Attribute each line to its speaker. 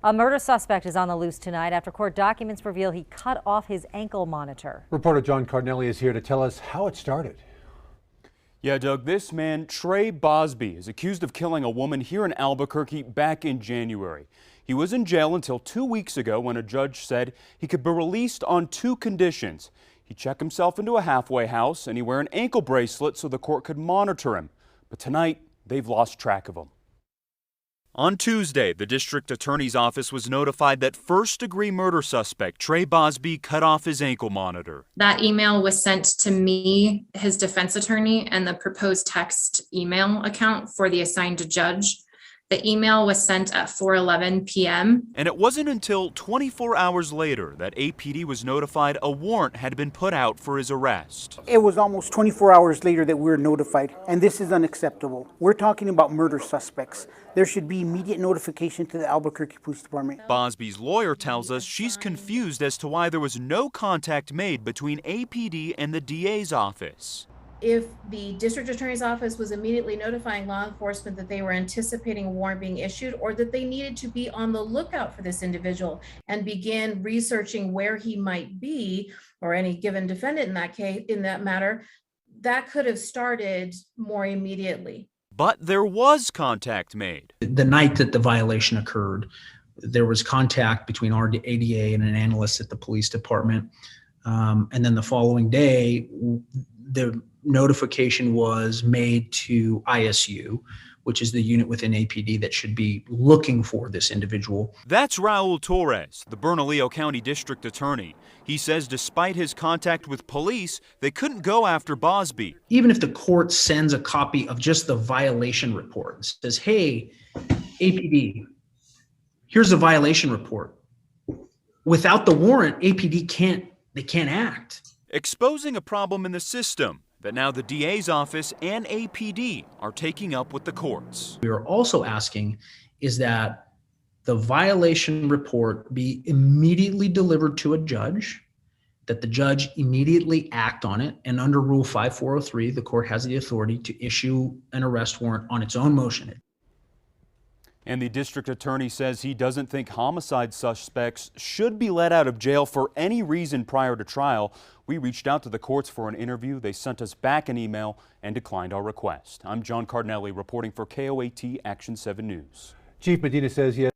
Speaker 1: A murder suspect is on the loose tonight after court documents reveal he cut off his ankle monitor.
Speaker 2: Reporter John Cardinelli is here to tell us how it started.
Speaker 3: Yeah, Doug, this man, Trey Bosby, is accused of killing a woman here in Albuquerque back in January. He was in jail until 2 weeks ago when a judge said he could be released on 2 conditions. He check himself into a halfway house and he wear an ankle bracelet so the court could monitor him. But tonight, they've lost track of him. On Tuesday, the district attorney's office was notified that first-degree murder suspect Trey Bosby cut off his ankle monitor.
Speaker 4: That email was sent to me, his defense attorney, and the proposed text email account for the assigned judge. The email was sent at 4:11 p.m.
Speaker 3: And it wasn't until 24 hours later that APD was notified a warrant had been put out for his arrest.
Speaker 5: It was almost 24 hours later that we were notified, and this is unacceptable. We're talking about murder suspects. There should be immediate notification to the Albuquerque Police Department.
Speaker 3: Bosby's lawyer tells us she's confused as to why there was no contact made between APD and the DA's office.
Speaker 6: If the district attorney's office was immediately notifying law enforcement that they were anticipating a warrant being issued, or that they needed to be on the lookout for this individual and begin researching where he might be, or any given defendant in that case, in that matter, that could have started more immediately.
Speaker 3: But there was contact made.
Speaker 7: The night that the violation occurred, there was contact between our ADA and an analyst at the police department. And then the following day, the notification was made to ISU, which is the unit within APD that should be looking for this individual.
Speaker 3: That's Raul Torres, the Bernalillo County District Attorney. He says despite his contact with police, they couldn't go after Bosby.
Speaker 7: Even if the court sends a copy of just the violation report and says, hey, APD, here's the violation report. Without the warrant, APD can't act.
Speaker 3: Exposing a problem in the system that now the DA's office and APD are taking up with the courts.
Speaker 7: We are also asking is that the violation report be immediately delivered to a judge, that the judge immediately act on it, and under Rule 5403, the court has the authority to issue an arrest warrant on its own motion.
Speaker 3: And the district attorney says he doesn't think homicide suspects should be let out of jail for any reason prior to trial. We reached out to the courts for an interview. They sent us back an email and declined our request. I'm John Cardinelli reporting for KOAT Action 7 News.
Speaker 2: Chief Medina says he has